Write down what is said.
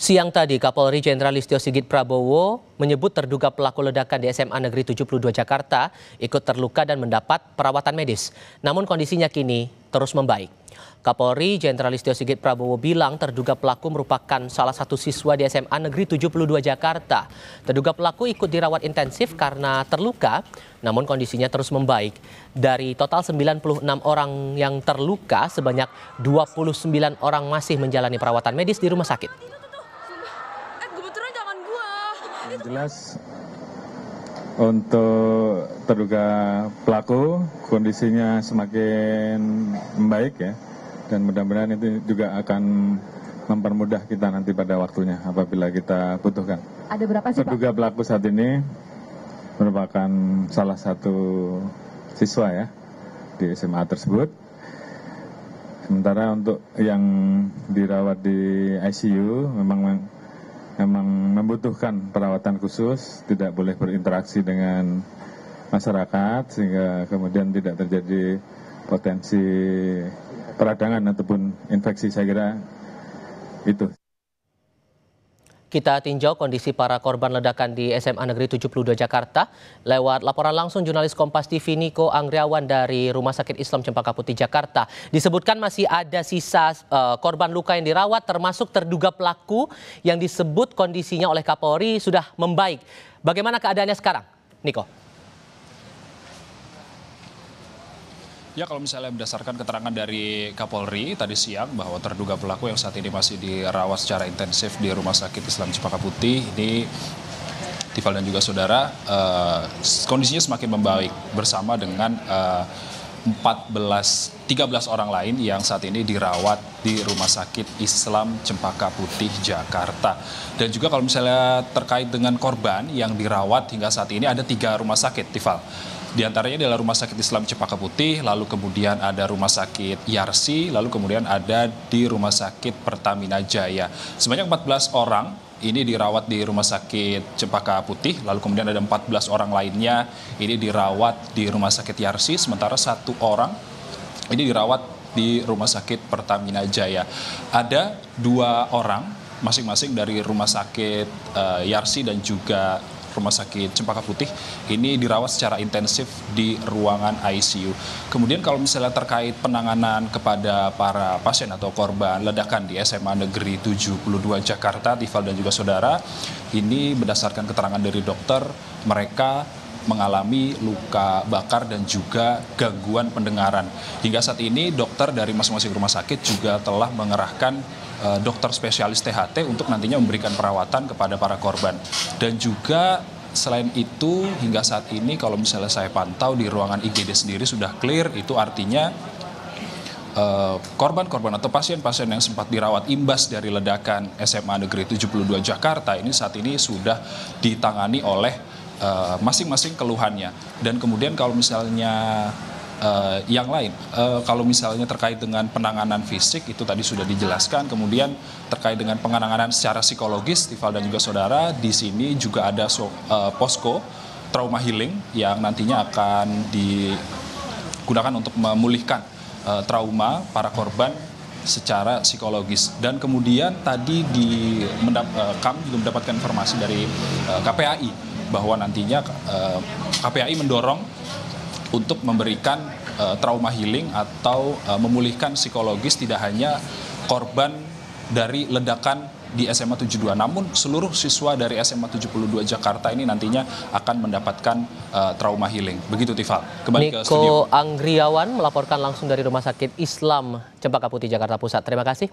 Siang tadi, Kapolri Jenderal Listio Sigit Prabowo menyebut terduga pelaku ledakan di SMA Negeri 72 Jakarta ikut terluka dan mendapat perawatan medis. Namun kondisinya kini terus membaik. Kapolri Jenderal Listio Sigit Prabowo bilang terduga pelaku merupakan salah satu siswa di SMA Negeri 72 Jakarta. Terduga pelaku ikut dirawat intensif karena terluka, namun kondisinya terus membaik. Dari total 96 orang yang terluka, sebanyak 29 orang masih menjalani perawatan medis di rumah sakit. Yang jelas untuk terduga pelaku kondisinya semakin membaik ya, dan mudah-mudahan itu juga akan mempermudah kita nanti pada waktunya apabila kita butuhkan. Ada berapa sih, Pak? Terduga pelaku saat ini merupakan salah satu siswa ya di SMA tersebut. Sementara untuk yang dirawat di ICU memang membutuhkan perawatan khusus, tidak boleh berinteraksi dengan masyarakat sehingga kemudian tidak terjadi potensi peradangan ataupun infeksi, saya kira itu. Kita tinjau kondisi para korban ledakan di SMA Negeri 72 Jakarta lewat laporan langsung jurnalis Kompas TV Niko Anggriawan dari Rumah Sakit Islam Cempaka Putih Jakarta. Disebutkan masih ada sisa korban luka yang dirawat, termasuk terduga pelaku yang disebut kondisinya oleh Kapolri sudah membaik. Bagaimana keadaannya sekarang, Niko? Ya, kalau misalnya berdasarkan keterangan dari Kapolri tadi siang bahwa terduga pelaku yang saat ini masih dirawat secara intensif di Rumah Sakit Islam Cempaka Putih ini, Tifal dan juga saudara, kondisinya semakin membaik bersama dengan 13 orang lain yang saat ini dirawat di Rumah Sakit Islam Cempaka Putih Jakarta. Dan juga kalau misalnya terkait dengan korban yang dirawat hingga saat ini ada 3 rumah sakit, Tifal. Di antaranya adalah Rumah Sakit Islam Cempaka Putih, lalu kemudian ada Rumah Sakit Yarsi, lalu kemudian ada di Rumah Sakit Pertamina Jaya. Sebanyak 14 orang ini dirawat di Rumah Sakit Cempaka Putih, lalu kemudian ada 14 orang lainnya ini dirawat di Rumah Sakit Yarsi, sementara 1 orang ini dirawat di Rumah Sakit Pertamina Jaya. Ada 2 orang masing-masing dari Rumah Sakit Yarsi dan juga Rumah Sakit Cempaka Putih ini dirawat secara intensif di ruangan ICU. Kemudian kalau misalnya terkait penanganan kepada para pasien atau korban ledakan di SMA Negeri 72 Jakarta, Tifal dan juga saudara, ini berdasarkan keterangan dari dokter, mereka mengalami luka bakar dan juga gangguan pendengaran. Hingga saat ini dokter dari masing-masing rumah sakit juga telah mengerahkan dokter spesialis THT untuk nantinya memberikan perawatan kepada para korban. Dan juga selain itu hingga saat ini kalau misalnya saya pantau di ruangan IGD sendiri sudah clear, itu artinya korban-korban atau pasien-pasien yang sempat dirawat imbas dari ledakan SMA Negeri 72 Jakarta ini saat ini sudah ditangani oleh masing-masing keluhannya. Dan kemudian kalau misalnya yang lain, kalau misalnya terkait dengan penanganan fisik itu tadi sudah dijelaskan, kemudian terkait dengan penanganan secara psikologis, Tifal dan juga saudara, di sini juga ada posko trauma healing yang nantinya akan digunakan untuk memulihkan trauma para korban secara psikologis. Dan kemudian tadi kami juga mendapatkan informasi dari KPAI bahwa nantinya KPAI mendorong untuk memberikan trauma healing atau memulihkan psikologis tidak hanya korban dari ledakan di SMA 72, namun seluruh siswa dari SMA 72 Jakarta ini nantinya akan mendapatkan trauma healing. Begitu, Tifal. Kembali ke studio. Niko Anggriawan melaporkan langsung dari Rumah Sakit Islam Cempaka Putih Jakarta Pusat. Terima kasih.